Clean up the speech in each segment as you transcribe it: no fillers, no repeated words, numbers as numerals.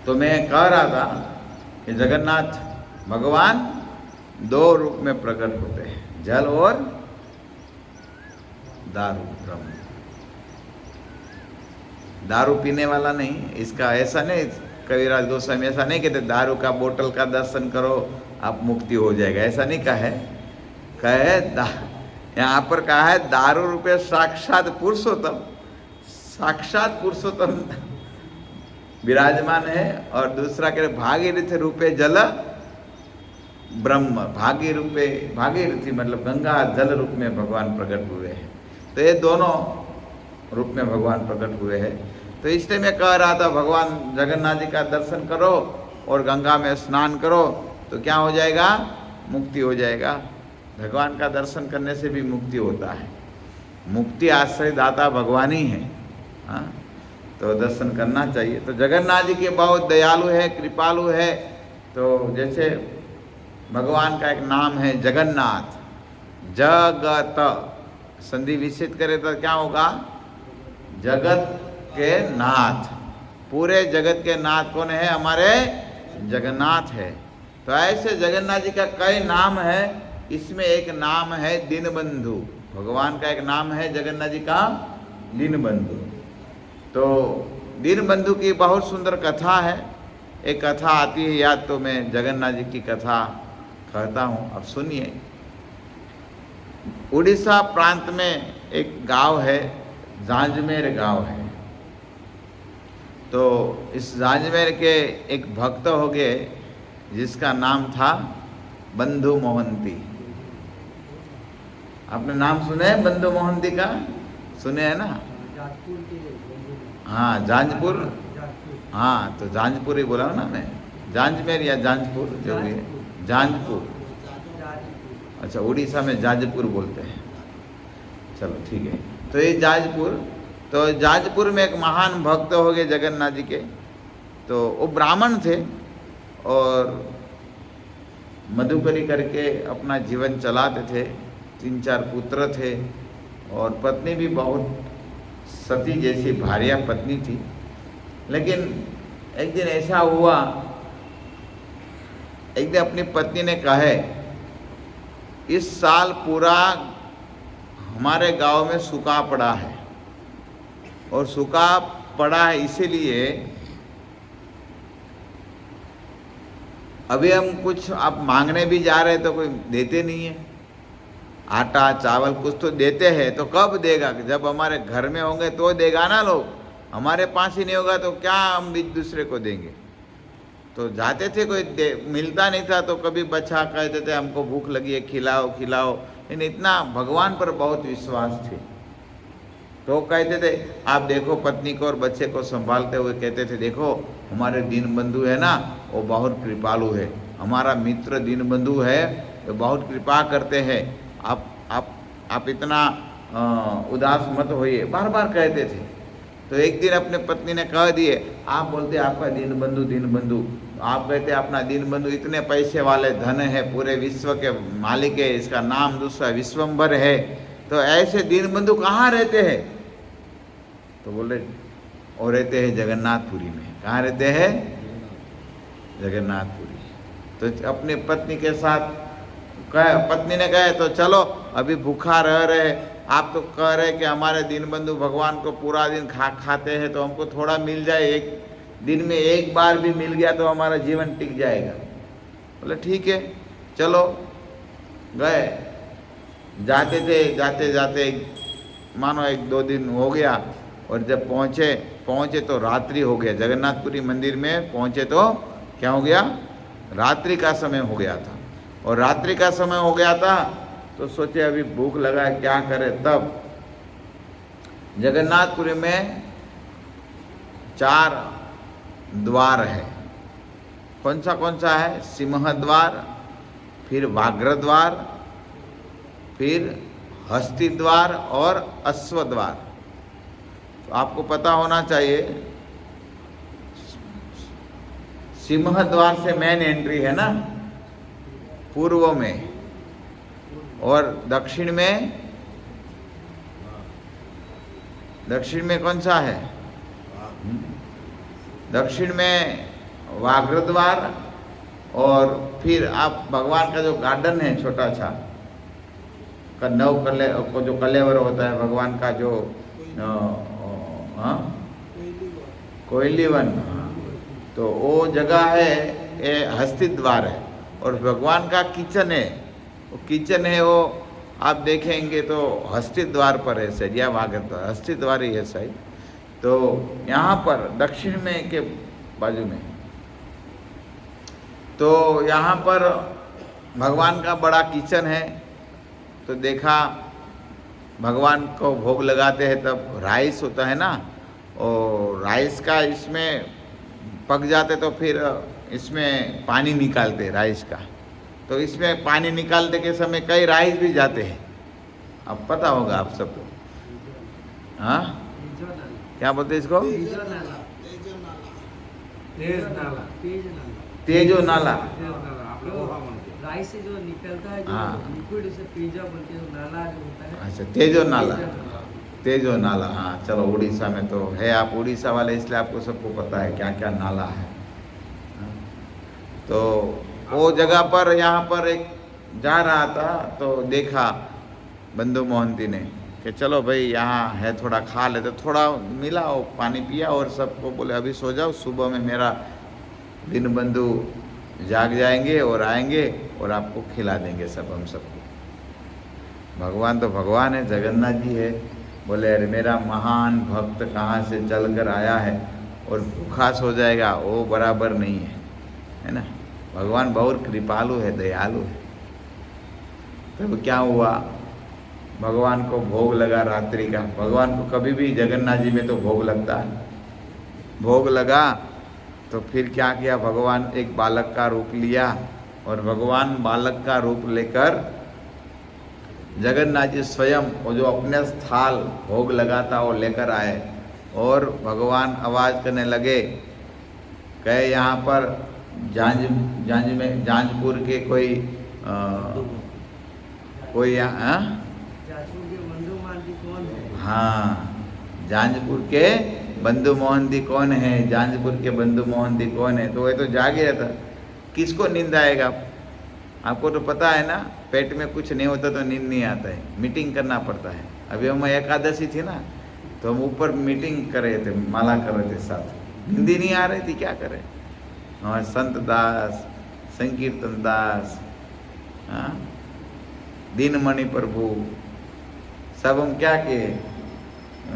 तो मैं कह रहा था कि जगन्नाथ भगवान दो रूप में प्रकट होते हैं, जल और दारू। ब्रह्म दारू पीने वाला नहीं, इसका ऐसा नहीं, कविराज गोस्वामी ऐसा नहीं कहते दारू का बोतल का दर्शन करो आप मुक्ति हो जाएगा, ऐसा नहीं कहा है। कहे यहाँ पर कहा है दारू रूपे साक्षात पुरुषोत्तम, साक्षात पुरुषोत्तम विराजमान है। और दूसरा कह भागीरथी रूपे जल ब्रह्म, भागीरथी मतलब गंगा जल रूप में भगवान प्रकट हुए हैं। तो ये दोनों रूप में भगवान प्रकट हुए हैं। तो इसलिए मैं कह रहा था भगवान जगन्नाथ जी का दर्शन करो और गंगा में स्नान करो तो क्या हो जाएगा, मुक्ति हो जाएगा। भगवान का दर्शन करने से भी मुक्ति होता है, मुक्ति आश्रय दाता भगवान ही है। हाँ, तो दर्शन करना चाहिए। तो जगन्नाथ जी के बहुत दयालु है, कृपालु है। तो जैसे भगवान का एक नाम है जगन्नाथ, जगत संधि विच्छेद करे तो क्या होगा, जगत के नाथ, पूरे जगत के नाथ कौन है, हमारे जगन्नाथ है। तो ऐसे जगन्नाथ जी का कई नाम है, इसमें एक नाम है दीनबंधु। भगवान का एक नाम है जगन्नाथ जी का दीनबंधु। तो दीनबंधु की बहुत सुंदर कथा है, एक कथा आती है याद, तो मैं जगन्नाथ जी की कथा कहता हूँ, अब सुनिए। उड़ीसा प्रांत में एक गांव है, जांजमेर गांव है। तो इस जांजमेर के एक भक्त हो गए जिसका नाम था बंधु मोहंती। आपने नाम सुने हैं बंधु मोहंती का, सुने हैं ना? हाँ, जांजपुर, हाँ तो जांजपुर ही बोला ना मैं, जांजमेर या जांजपुर जो भी है, जांजपुर। अच्छा, उड़ीसा में जाजपुर बोलते हैं, चलो ठीक है। तो ये जाजपुर, तो जाजपुर में एक महान भक्त हो गए जगन्नाथ जी के। तो वो ब्राह्मण थे और मधुकरी करके अपना जीवन चलाते थे। 3-4 पुत्र थे और पत्नी भी बहुत सती जैसी भार्या पत्नी थी। लेकिन एक दिन ऐसा हुआ, एक दिन अपनी पत्नी ने कहे इस साल पूरा हमारे गांव में सूखा पड़ा है, और सूखा पड़ा है इसीलिए अभी हम कुछ आप मांगने भी जा रहे हैं तो कोई देते नहीं है, आटा चावल कुछ तो देते हैं, तो कब देगा, जब हमारे घर में होंगे तो देगा ना लोग, हमारे पास ही नहीं होगा तो क्या हम एक दूसरे को देंगे। तो जाते थे, कोई मिलता नहीं था तो कभी बच्चा कहते थे हमको भूख लगी है खिलाओ खिलाओ, लेकिन इतना भगवान पर बहुत विश्वास थे। तो कहते थे आप देखो पत्नी को और बच्चे को संभालते हुए कहते थे देखो हमारे दीनबंधु है ना, वो बहुत कृपालु है, हमारा मित्र दीनबंधु है, वो बहुत कृपा करते हैं, आप इतना उदास मत होइए, बार बार कहते थे। तो एक दिन अपने पत्नी ने कह दिए, आप बोलते आपका दीनबंधु दीनबंधु, आप कहते अपना दीनबंधु इतने पैसे वाले धन है, पूरे विश्व के मालिक है, इसका नाम दूसरा विश्वम्भर है, तो ऐसे दीनबंधु कहाँ रहते हैं? तो बोले वो रहते हैं जगन्नाथपुरी में। कहाँ रहते हैं? जगन्नाथपुरी। तो अपनी पत्नी के साथ पत्नी ने कहा तो चलो अभी भूखा रह रहे, आप तो कह रहे कि हमारे दीनबंधु भगवान को पूरा दिन खाते हैं, तो हमको थोड़ा मिल जाए, एक दिन में एक बार भी मिल गया तो हमारा जीवन टिक जाएगा। बोले ठीक है चलो। गए, जाते थे, जाते जाते मानो 1-2 दिन हो गया, और जब पहुँचे तो रात्रि हो गया। जगन्नाथपुरी मंदिर में पहुँचे तो क्या हो गया, रात्रि का समय हो गया था। और रात्रि का समय हो गया था तो सोचे अभी भूख लगा है क्या करें। तब जगन्नाथपुरी में 4 द्वार है। कौन सा है? सिंह द्वार, फिर व्याघ्र द्वार, फिर हस्ती द्वार और अश्व द्वार। तो आपको पता होना चाहिए सिंह द्वार से मेन एंट्री है ना, पूर्व में, और दक्षिण में कौन सा है? दक्षिण में वाघ्रद्वार, और फिर आप भगवान का जो गार्डन है छोटा सा जो कलेवर होता है भगवान का, जो कोयली वन, तो वो जगह है, ये हस्ती द्वार है। और भगवान का किचन है, वो किचन है, वो आप देखेंगे तो हस्ती द्वार पर है शायद, या वाघ्रद्वार, हस्ती द्वार ही है शायद। तो यहाँ पर दक्षिण में के बाजू में, तो यहाँ पर भगवान का बड़ा किचन है। तो देखा भगवान को भोग लगाते हैं तब राइस होता है ना, और राइस का इसमें पक जाते तो फिर इसमें पानी निकालते राइस का। तो इसमें पानी निकालते के समय कई राइस भी जाते हैं, अब पता होगा आप सबको। हाँ, क्या बोलते इसको? तेजो नाला। राइस से जो निकलता है, जो लिक्विड, उसे तेजा बोलते हैं, नाला जो होता है। अच्छा, तेजो नाला, तेजो नाला। हाँ चलो, उड़ीसा में तो है, आप उड़ीसा वाले इसलिए आपको सबको पता है क्या क्या नाला है। तो वो जगह पर यहाँ पर एक जा रहा था, तो देखा बंधु मोहंती ने कि चलो भाई यहाँ है, थोड़ा खा लेते। थोड़ा मिला, वो पानी पिया, और सबको बोले अभी सो जाओ, सुबह में मेरा दिन बंधु जाग जाएंगे और आएंगे और आपको खिला देंगे सब, हम सबको। भगवान तो भगवान है, जगन्नाथ जी है। बोले अरे मेरा महान भक्त कहाँ से चल कर आया है और भूखा सो जाएगा, वो बराबर नहीं है ना। भगवान बहुत कृपालु है, दयालु है। तब क्या हुआ, भगवान को भोग लगा रात्रि का। भगवान को कभी भी जगन्नाथ जी में तो भोग लगता है। भोग लगा तो फिर क्या किया, भगवान एक बालक का रूप लिया, और भगवान बालक का रूप लेकर जगन्नाथ जी स्वयं वो जो अपने स्थाल भोग लगाता वो लेकर आए। और भगवान आवाज़ करने लगे, कहे यहाँ पर जांजपुर के कोई यहाँ, हाँ, जांजपुर के बंधु मोहंती कौन है, जांजपुर के बंधु मोहंती कौन है। तो ये तो जाग गया था, किसको नींद आएगा? आपको तो पता है ना, पेट में कुछ नहीं होता तो नींद नहीं आता है, मीटिंग करना पड़ता है। अभी हम एकादशी थी ना, तो हम ऊपर मीटिंग कर रहे थे, माला कर रहे थे साथ, नींद ही नहीं आ रही थी, क्या करें। हमारे संत दास, संकीर्तन दास, हाँ, दीनमणि प्रभु, सब हम क्या किए,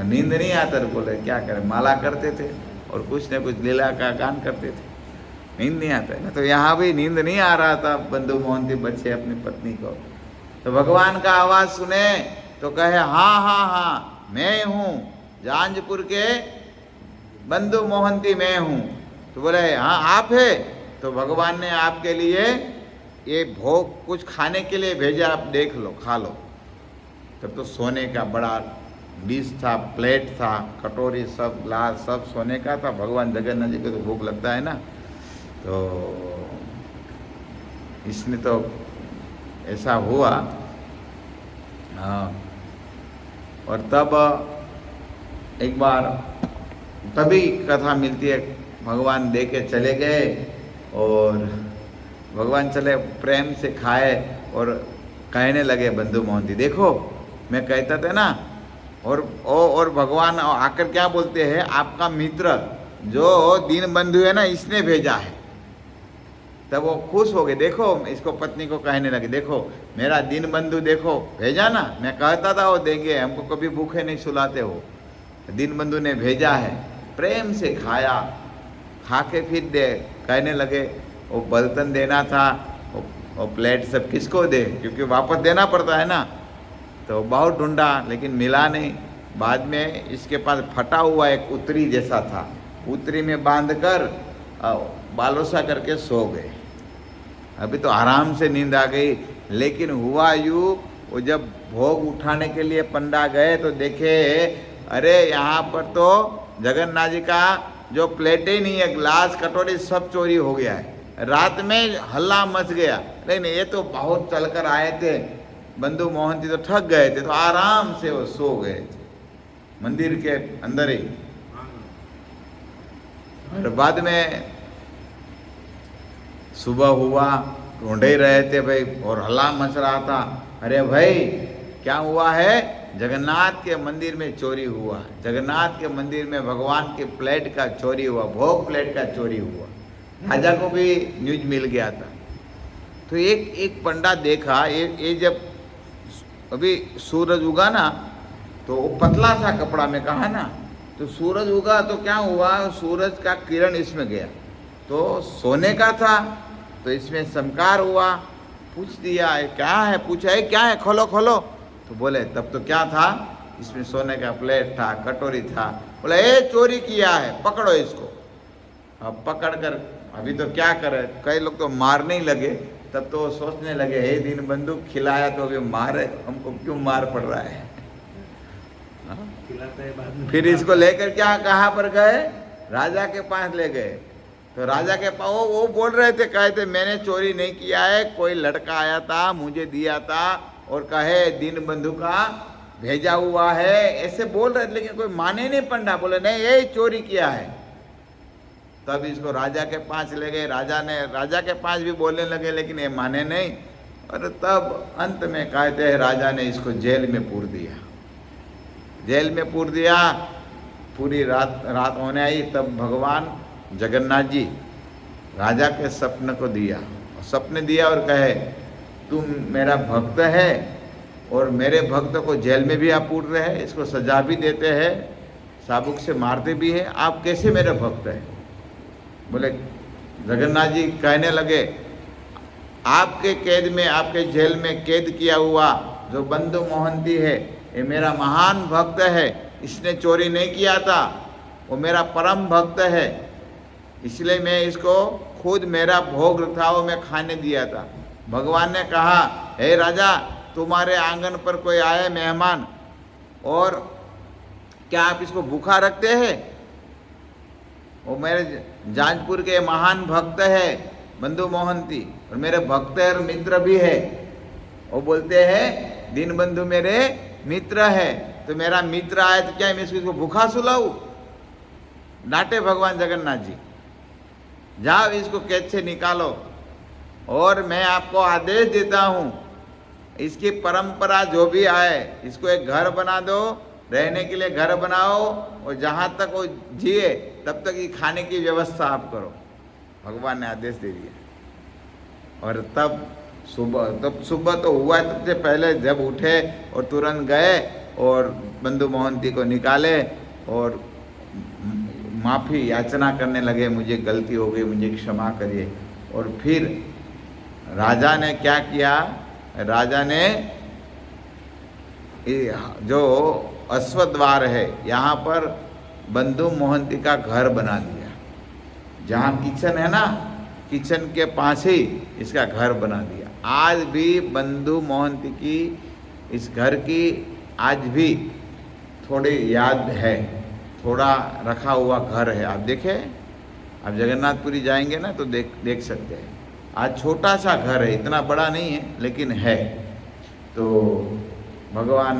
नींद नहीं आता तो बोले क्या करें, माला करते थे और कुछ न कुछ लीला का गान करते थे, नींद नहीं आता है ना। तो यहाँ भी नींद नहीं आ रहा था बंधु मोहंती बच्चे अपनी पत्नी को। तो भगवान का आवाज़ सुने तो कहे हाँ हाँ हाँ मैं हूँ, जांजपुर के बंधु मोहंती मैं हूँ। तो बोले हाँ आप है। तो भगवान ने आपके लिए ये भोग कुछ खाने के लिए भेजा, आप देख लो, खा लो। तब तो सोने का बड़ा डिश था, प्लेट था, कटोरी, सब ग्लास सब सोने का था। भगवान जगन्नाथ जी को तो भूख लगता है ना, तो इसने तो ऐसा हुआ। हाँ, और तब एक बार तभी कथा मिलती है, भगवान दे के चले गए और भगवान चले प्रेम से खाए और कहने लगे बंधु मोहंती, देखो मैं कहता था ना। और भगवान आकर क्या बोलते हैं, आपका मित्र जो दीन बंधु है ना, इसने भेजा है। तब वो खुश हो गए, देखो इसको पत्नी को कहने लगे, देखो मेरा दीन बंधु देखो भेजा ना, मैं कहता था वो देंगे, हमको कभी भूखे नहीं सुलाते हो, दीन बंधु ने भेजा है। प्रेम से खाया, खा के फिर दे कहने लगे वो बर्तन देना था, वो प्लेट सब किसको दे, क्योंकि वापस देना पड़ता है ना। तो बहुत ढूंढा लेकिन मिला नहीं। बाद में इसके पास फटा हुआ एक उत्तरी जैसा था, उत्तरी में बांधकर बालोसा करके सो गए। अभी तो आराम से नींद आ गई, लेकिन हुआ यूँ, वो जब भोग उठाने के लिए पंडा गए तो देखे अरे यहाँ पर तो जगन्नाथ जी का जो प्लेट ही नहीं है, ग्लास कटोरी सब चोरी हो गया है। रात में हल्ला मच गया, लेकिन ये तो बहुत चलकर आए थे, बंधु मोहंती तो थक गए थे, तो आराम से वो सो गए थे मंदिर के अंदर ही। और बाद में सुबह हुआ, ढूंढ ही रहे थे भाई, और हल्ला मच रहा था, अरे भाई क्या हुआ है, जगन्नाथ के मंदिर में चोरी हुआ, जगन्नाथ के मंदिर में भगवान के प्लेट का चोरी हुआ, भोग प्लेट का चोरी हुआ। राजा को भी न्यूज मिल गया था। तो एक पंडा देखा, ये जब अभी सूरज उगा ना, तो वो पतला था कपड़ा में, कहा ना, तो सूरज उगा तो क्या हुआ, सूरज का किरण इसमें गया, तो सोने का था, तो इसमें चमकार हुआ। पूछ दिया क्या है, पूछा है क्या है, खोलो खोलो, तो बोले तब तो क्या था, इसमें सोने का प्लेट था, कटोरी था। बोला ए चोरी किया है, पकड़ो इसको। अब पकड़ कर अभी तो क्या करे, कई लोग तो मारने ही लगे। तब तो सोचने लगे, हे दीन बंधु खिलाया तो अभी मारे, हमको क्यों मार पड़ रहा है। फिर इसको लेकर क्या कहाँ पर गए, राजा के पास ले गए। तो राजा के पास वो बोल रहे थे, कहे थे मैंने चोरी नहीं किया है, कोई लड़का आया था मुझे दिया था और कहे दीन बंधु का भेजा हुआ है, ऐसे बोल रहे थे। लेकिन कोई माने नहीं, पंडा बोले नहीं ये चोरी किया है। तब इसको राजा के पास ले गए, राजा के पास भी बोलने लगे, लेकिन ये माने नहीं। और तब अंत में कहते हैं राजा ने इसको जेल में पूर दिया, जेल में पूर दिया। पूरी रात होने आई, तब भगवान जगन्नाथ जी राजा के सपने को दिया, सपने दिया और कहे तुम मेरा भक्त है और मेरे भक्त को जेल में भी आप पूर रहे हैं, इसको सजा भी देते हैं, चाबुक से मारते भी हैं, आप कैसे मेरे भक्त हैं। बोले जगन्नाथ जी कहने लगे, आपके कैद में, आपके जेल में कैद किया हुआ जो बंधु मोहंती है, ये मेरा महान भक्त है, इसने चोरी नहीं किया था, वो मेरा परम भक्त है, इसलिए मैं इसको खुद मेरा भोग था वो मैं खाने दिया था। भगवान ने कहा, हे राजा तुम्हारे आंगन पर कोई आए मेहमान, और क्या आप इसको भूखा रखते हैं। वो मेरे जाजपुर के महान भक्त है बंधु मोहंती, और मेरे भक्त और मित्र भी है। वो बोलते हैं दीन बंधु मेरे मित्र है, तो मेरा मित्र आए तो क्या मैं इसको भूखा सुलाऊं। डांटे भगवान जगन्नाथ जी, जाओ इसको कैद से निकालो, और मैं आपको आदेश देता हूँ इसकी परंपरा जो भी आए, इसको एक घर बना दो, रहने के लिए घर बनाओ, और जहाँ तक वो जिए तब तक ये खाने की व्यवस्था आप करो। भगवान ने आदेश दे दिया। और तब सुबह तो हुआ, तब से पहले जब उठे और तुरंत गए और बंधु मोहंती को निकाले और माफ़ी याचना करने लगे, मुझे गलती हो गई, मुझे क्षमा करिए। और फिर राजा ने क्या किया, राजा ने जो अश्वद्वार है यहाँ पर बंधु मोहंती का घर बना दिया। जहाँ किचन है ना, किचन के पास ही इसका घर बना दिया। आज भी बंधु मोहंती की इस घर की आज भी थोड़ी याद है, थोड़ा रखा हुआ घर है। आप देखें, आप जगन्नाथपुरी जाएंगे ना तो देख सकते हैं। आज छोटा सा घर है, इतना बड़ा नहीं है लेकिन है। तो भगवान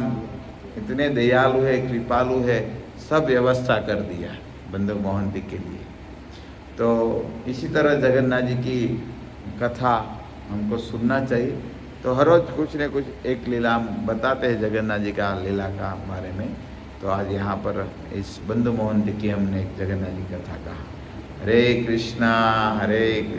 इतने दयालु है, कृपालु है, सब व्यवस्था कर दिया बंधु मोहंती के लिए। तो इसी तरह जगन्नाथ जी की कथा हमको सुनना चाहिए। तो हर रोज कुछ न कुछ एक लीला बताते हैं जगन्नाथ जी का लीला का बारे में। तो आज यहाँ पर इस बंधु मोहंती की हमने एक जगन्नाथ जी कथा कहा। हरे कृष्णा हरे कृष्णा।